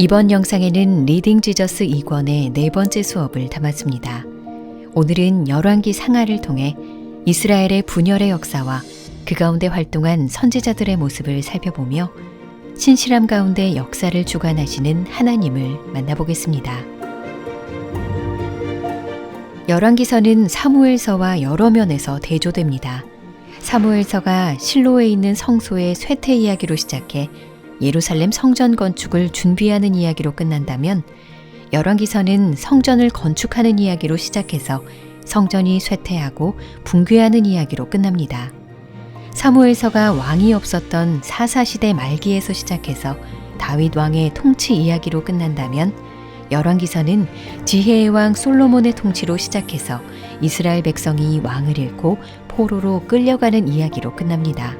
이번 영상에는 리딩 지저스 2권의 네 번째 수업을 담았습니다. 오늘은 열왕기 상하를 통해 이스라엘의 분열의 역사와 그 가운데 활동한 선지자들의 모습을 살펴보며 신실함 가운데 역사를 주관하시는 하나님을 만나보겠습니다. 열왕기서는 사무엘서와 여러 면에서 대조됩니다. 사무엘서가 실로에 있는 성소의 쇠퇴 이야기로 시작해 예루살렘 성전 건축을 준비하는 이야기로 끝난다면 열왕기서는 성전을 건축하는 이야기로 시작해서 성전이 쇠퇴하고 붕괴하는 이야기로 끝납니다. 사무엘서가 왕이 없었던 사사시대 말기에서 시작해서 다윗 왕의 통치 이야기로 끝난다면 열왕기서는 지혜의 왕 솔로몬의 통치로 시작해서 이스라엘 백성이 왕을 잃고 포로로 끌려가는 이야기로 끝납니다.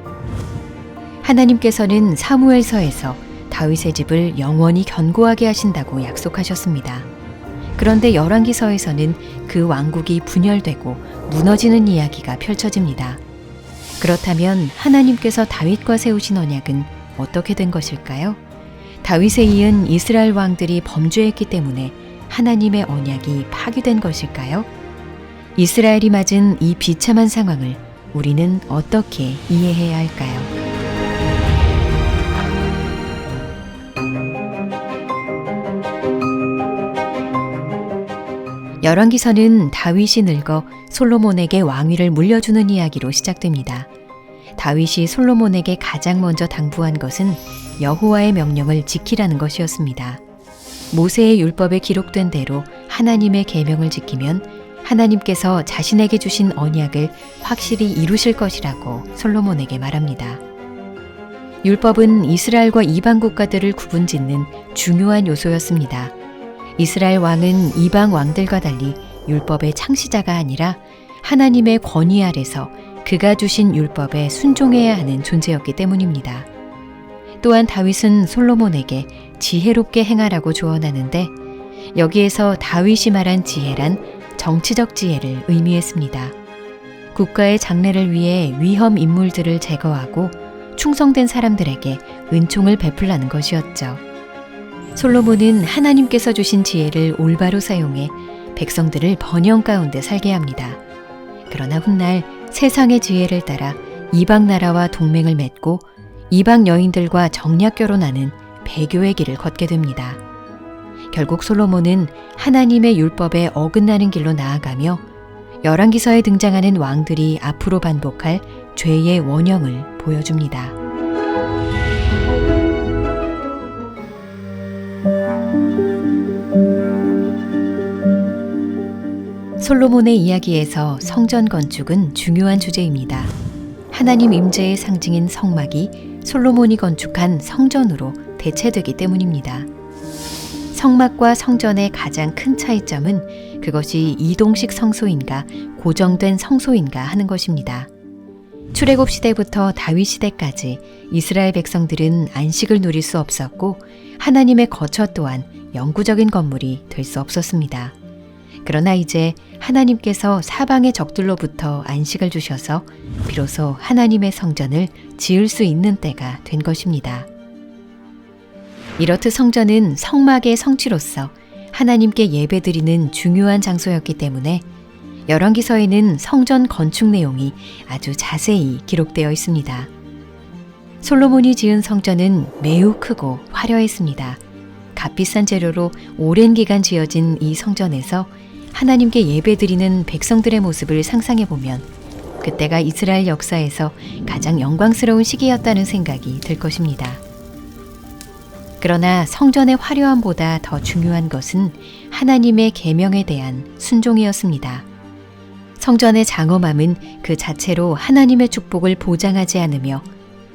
하나님께서는 사무엘서에서 다윗의 집을 영원히 견고하게 하신다고 약속하셨습니다. 그런데 열왕기서에서는 그 왕국이 분열되고 무너지는 이야기가 펼쳐집니다. 그렇다면 하나님께서 다윗과 세우신 언약은 어떻게 된 것일까요? 다윗에 이은 이스라엘 왕들이 범죄했기 때문에 하나님의 언약이 파기된 것일까요? 이스라엘이 맞은 이 비참한 상황을 우리는 어떻게 이해해야 할까요? 열왕기서는 다윗이 늙어 솔로몬에게 왕위를 물려주는 이야기로 시작됩니다. 다윗이 솔로몬에게 가장 먼저 당부한 것은 여호와의 명령을 지키라는 것이었습니다. 모세의 율법에 기록된 대로 하나님의 계명을 지키면 하나님께서 자신에게 주신 언약을 확실히 이루실 것이라고 솔로몬에게 말합니다. 율법은 이스라엘과 이방 국가들을 구분짓는 중요한 요소였습니다. 이스라엘 왕은 이방 왕들과 달리 율법의 창시자가 아니라 하나님의 권위 아래서 그가 주신 율법에 순종해야 하는 존재였기 때문입니다. 또한 다윗은 솔로몬에게 지혜롭게 행하라고 조언하는데 여기에서 다윗이 말한 지혜란 정치적 지혜를 의미했습니다. 국가의 장래를 위해 위험 인물들을 제거하고 충성된 사람들에게 은총을 베풀라는 것이었죠. 솔로몬은 하나님께서 주신 지혜를 올바로 사용해 백성들을 번영 가운데 살게 합니다. 그러나 훗날 세상의 지혜를 따라 이방 나라와 동맹을 맺고 이방 여인들과 정략 결혼하는 배교의 길을 걷게 됩니다. 결국 솔로몬은 하나님의 율법에 어긋나는 길로 나아가며 열왕기서에 등장하는 왕들이 앞으로 반복할 죄의 원형을 보여줍니다. 솔로몬의 이야기에서 성전 건축은 중요한 주제입니다. 하나님 임재의 상징인 성막이 솔로몬이 건축한 성전으로 대체되기 때문입니다. 성막과 성전의 가장 큰 차이점은 그것이 이동식 성소인가 고정된 성소인가 하는 것입니다. 출애굽 시대부터 다윗 시대까지 이스라엘 백성들은 안식을 누릴 수 없었고 하나님의 거처 또한 영구적인 건물이 될 수 없었습니다. 그러나 이제 하나님께서 사방의 적들로부터 안식을 주셔서 비로소 하나님의 성전을 지을 수 있는 때가 된 것입니다. 이렇듯 성전은 성막의 성취로서 하나님께 예배드리는 중요한 장소였기 때문에 열왕기서에는 성전 건축 내용이 아주 자세히 기록되어 있습니다. 솔로몬이 지은 성전은 매우 크고 화려했습니다. 값비싼 재료로 오랜 기간 지어진 이 성전에서 하나님께 예배드리는 백성들의 모습을 상상해보면 그때가 이스라엘 역사에서 가장 영광스러운 시기였다는 생각이 들 것입니다. 그러나 성전의 화려함보다 더 중요한 것은 하나님의 계명에 대한 순종이었습니다. 성전의 장엄함은 그 자체로 하나님의 축복을 보장하지 않으며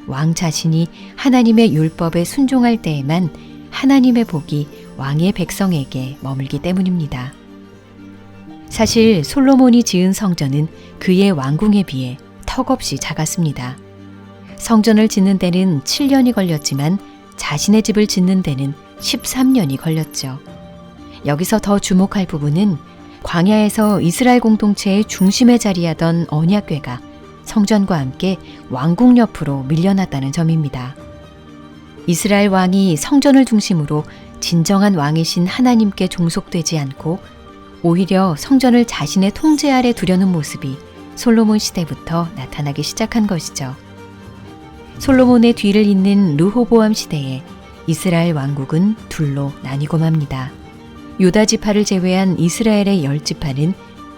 왕 자신이 하나님의 율법에 순종할 때에만 하나님의 복이 왕의 백성에게 머물기 때문입니다. 사실 솔로몬이 지은 성전은 그의 왕궁에 비해 턱없이 작았습니다. 성전을 짓는 데는 7년이 걸렸지만 자신의 집을 짓는 데는 13년이 걸렸죠. 여기서 더 주목할 부분은 광야에서 이스라엘 공동체의 중심에 자리하던 언약궤가 성전과 함께 왕궁 옆으로 밀려났다는 점입니다. 이스라엘 왕이 성전을 중심으로 진정한 왕이신 하나님께 종속되지 않고 오히려 성전을 자신의 통제 아래 두려는 모습이 솔로몬 시대부터 나타나기 시작한 것이죠. 솔로몬의 뒤를 잇는 르호보암 시대에 이스라엘 왕국은 둘로 나뉘고 맙니다. 유다 지파를 제외한 이스라엘의 10지파는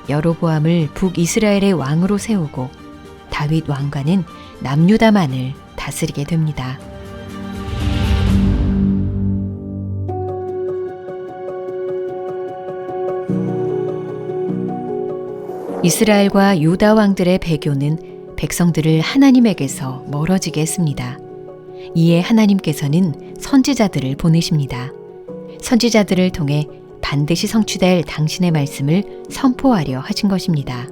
여로보암을 북이스라엘의 왕으로 세우고 다윗 왕과는 남유다만을 다스리게 됩니다. 이스라엘과 유다 왕들의 배교는 백성들을 하나님에게서 멀어지게 했습니다. 이에 하나님께서는 선지자들을 보내십니다. 선지자들을 통해 반드시 성취될 당신의 말씀을 선포하려 하신 것입니다.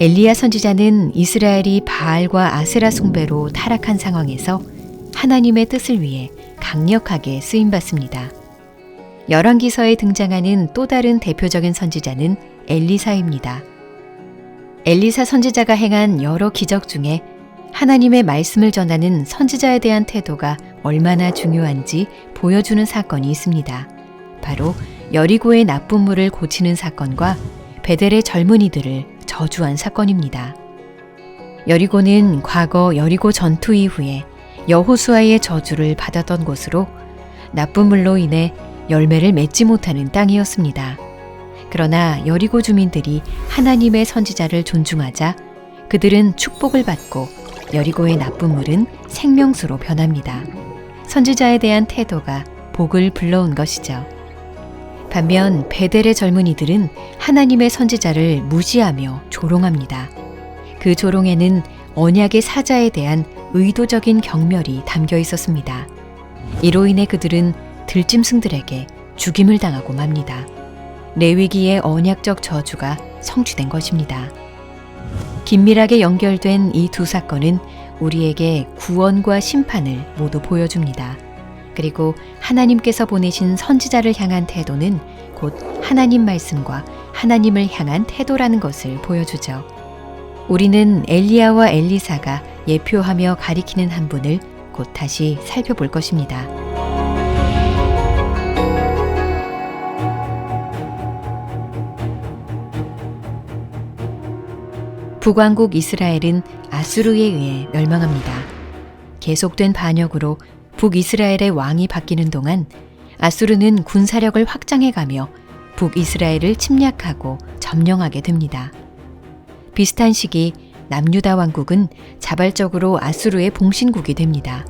엘리야 선지자는 이스라엘이 바알과 아세라 숭배로 타락한 상황에서 하나님의 뜻을 위해 강력하게 쓰임받습니다. 열왕기서에 등장하는 또 다른 대표적인 선지자는 엘리사입니다. 엘리사 선지자가 행한 여러 기적 중에 하나님의 말씀을 전하는 선지자에 대한 태도가 얼마나 중요한지 보여주는 사건이 있습니다. 바로 여리고의 나쁜 물을 고치는 사건과 베델의 젊은이들을 저주한 사건입니다. 여리고는 과거 여리고 전투 이후에 여호수아의 저주를 받았던 곳으로 나쁜 물로 인해 열매를 맺지 못하는 땅이었습니다. 그러나 여리고 주민들이 하나님의 선지자를 존중하자 그들은 축복을 받고 여리고의 나쁜 물은 생명수로 변합니다. 선지자에 대한 태도가 복을 불러온 것이죠. 반면 베델의 젊은이들은 하나님의 선지자를 무시하며 조롱합니다. 그 조롱에는 언약의 사자에 대한 의도적인 경멸이 담겨 있었습니다. 이로 인해 그들은 들짐승들에게 죽임을 당하고 맙니다. 레위기의 언약적 저주가 성취된 것입니다. 긴밀하게 연결된 이 두 사건은 우리에게 구원과 심판을 모두 보여줍니다. 그리고 하나님께서 보내신 선지자를 향한 태도는 곧 하나님 말씀과 하나님을 향한 태도라는 것을 보여주죠. 우리는 엘리야와 엘리사가 예표하며 가리키는 한 분을 곧 다시 살펴볼 것입니다. 북왕국 이스라엘은 아수르에 의해 멸망합니다. 계속된 반역으로 북이스라엘의 왕이 바뀌는 동안 아수르는 군사력을 확장해가며 북이스라엘을 침략하고 점령하게 됩니다. 비슷한 시기 남유다 왕국은 자발적으로 아수르의 봉신국이 됩니다.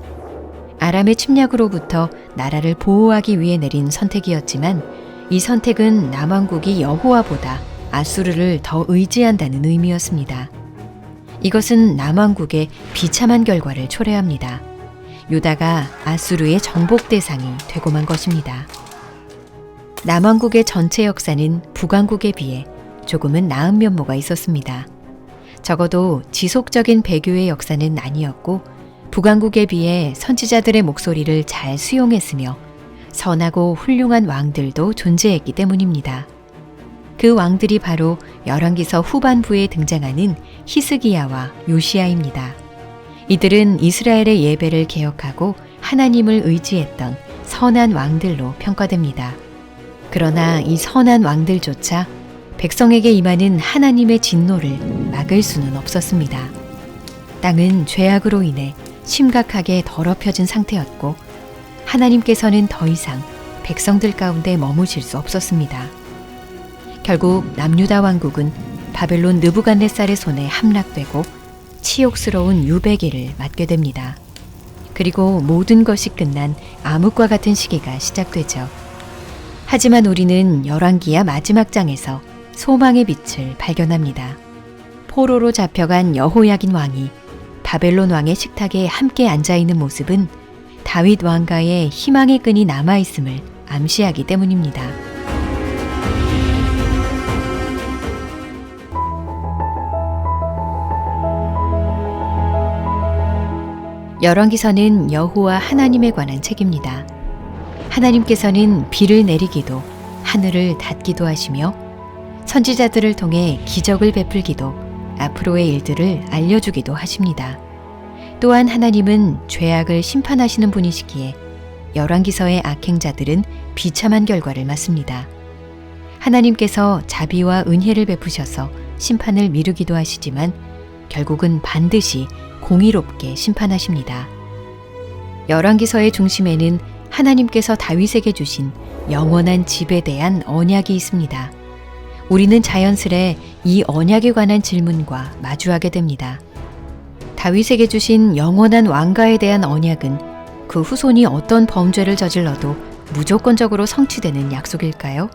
아람의 침략으로부터 나라를 보호하기 위해 내린 선택이었지만 이 선택은 남왕국이 여호와보다 아수르를 더 의지한다는 의미였습니다. 이것은 남왕국의 비참한 결과를 초래합니다. 유다가 아수르의 정복 대상이 되고 만 것입니다. 남왕국의 전체 역사는 북왕국에 비해 조금은 나은 면모가 있었습니다. 적어도 지속적인 배교의 역사는 아니었고 북왕국에 비해 선지자들의 목소리를 잘 수용했으며 선하고 훌륭한 왕들도 존재했기 때문입니다. 그 왕들이 바로 열왕기서 후반부에 등장하는 히스기야와 요시야입니다. 이들은 이스라엘의 예배를 개혁하고 하나님을 의지했던 선한 왕들로 평가됩니다. 그러나 이 선한 왕들조차 백성에게 임하는 하나님의 진노를 막을 수는 없었습니다. 땅은 죄악으로 인해 심각하게 더럽혀진 상태였고 하나님께서는 더 이상 백성들 가운데 머무실 수 없었습니다. 결국 남유다 왕국은 바벨론 느부갓네살의 손에 함락되고 치욕스러운 유배기를 맞게 됩니다. 그리고 모든 것이 끝난 암흑과 같은 시기가 시작되죠. 하지만 우리는 열왕기야 마지막 장에서 소망의 빛을 발견합니다. 포로로 잡혀간 여호야긴 왕이 바벨론 왕의 식탁에 함께 앉아있는 모습은 다윗 왕가의 희망의 끈이 남아있음을 암시하기 때문입니다. 열왕기서는 여호와 하나님에 관한 책입니다. 하나님께서는 비를 내리기도 하늘을 닫기도 하시며 선지자들을 통해 기적을 베풀기도 앞으로의 일들을 알려주기도 하십니다. 또한 하나님은 죄악을 심판하시는 분이시기에 열왕기서의 악행자들은 비참한 결과를 맞습니다. 하나님께서 자비와 은혜를 베푸셔서 심판을 미루기도 하시지만 결국은 반드시 공의롭게 심판하십니다. 열왕기서의 중심에는 하나님께서 다윗에게 주신 영원한 집에 대한 언약이 있습니다. 우리는 자연스레 이 언약에 관한 질문과 마주하게 됩니다. 다윗에게 주신 영원한 왕가에 대한 언약은 그 후손이 어떤 범죄를 저질러도 무조건적으로 성취되는 약속일까요?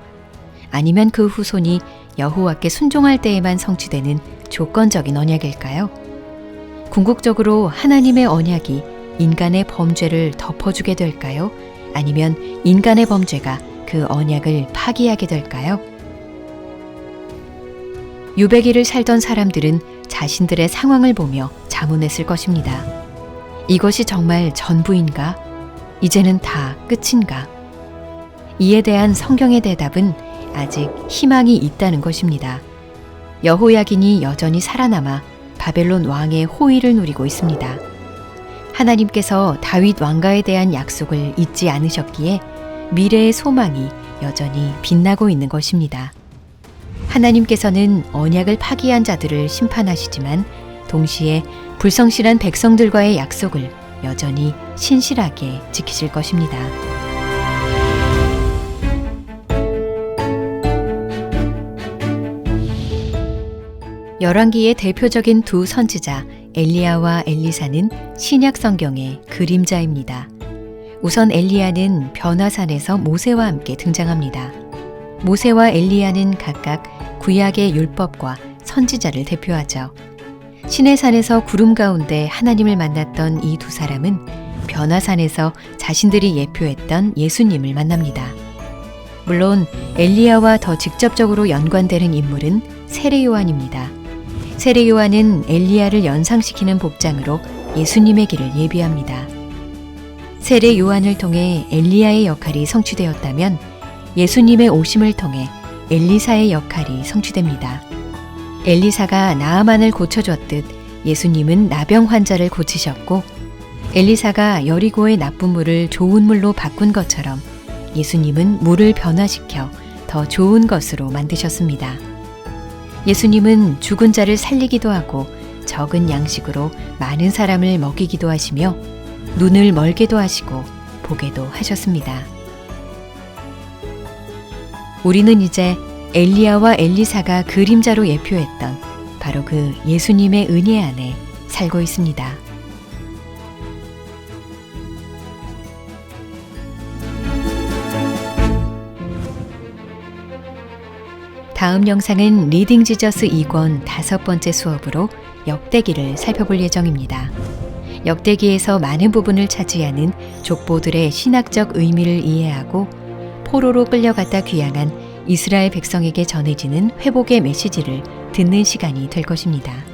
아니면 그 후손이 여호와께 순종할 때에만 성취되는 조건적인 언약일까요? 궁극적으로 하나님의 언약이 인간의 범죄를 덮어주게 될까요? 아니면 인간의 범죄가 그 언약을 파기하게 될까요? 유배기를 살던 사람들은 자신들의 상황을 보며 자문했을 것입니다. 이것이 정말 전부인가? 이제는 다 끝인가? 이에 대한 성경의 대답은 아직 희망이 있다는 것입니다. 여호야긴이 여전히 살아남아 바벨론 왕의 호의를 누리고 있습니다. 하나님께서 다윗 왕가에 대한 약속을 잊지 않으셨기에 미래의 소망이 여전히 빛나고 있는 것입니다. 하나님께서는 언약을 파기한 자들을 심판하시지만 동시에 불성실한 백성들과의 약속을 여전히 신실하게 지키실 것입니다. 열왕기의 대표적인 두 선지자 엘리야와 엘리사는 신약 성경의 그림자입니다. 우선 엘리야는 변화산에서 모세와 함께 등장합니다. 모세와 엘리야는 각각 구약의 율법과 선지자를 대표하죠. 시내산에서 구름 가운데 하나님을 만났던 이 두 사람은 변화산에서 자신들이 예표했던 예수님을 만납니다. 물론 엘리야와 더 직접적으로 연관되는 인물은 세례 요한입니다. 세례 요한은 엘리야를 연상시키는 복장으로 예수님의 길을 예비합니다. 세례 요한을 통해 엘리야의 역할이 성취되었다면 예수님의 오심을 통해 엘리사의 역할이 성취됩니다. 엘리사가 나아만을 고쳐줬듯 예수님은 나병 환자를 고치셨고 엘리사가 여리고의 나쁜 물을 좋은 물로 바꾼 것처럼 예수님은 물을 변화시켜 더 좋은 것으로 만드셨습니다. 예수님은 죽은 자를 살리기도 하고 적은 양식으로 많은 사람을 먹이기도 하시며 눈을 멀게도 하시고 보게도 하셨습니다. 우리는 이제 엘리야와 엘리사가 그림자로 예표했던 바로 그 예수님의 은혜 안에 살고 있습니다. 다음 영상은 리딩 지저스 2권 5번째 수업으로 역대기를 살펴볼 예정입니다. 역대기에서 많은 부분을 차지하는 족보들의 신학적 의미를 이해하고 포로로 끌려갔다 귀향한 이스라엘 백성에게 전해지는 회복의 메시지를 듣는 시간이 될 것입니다.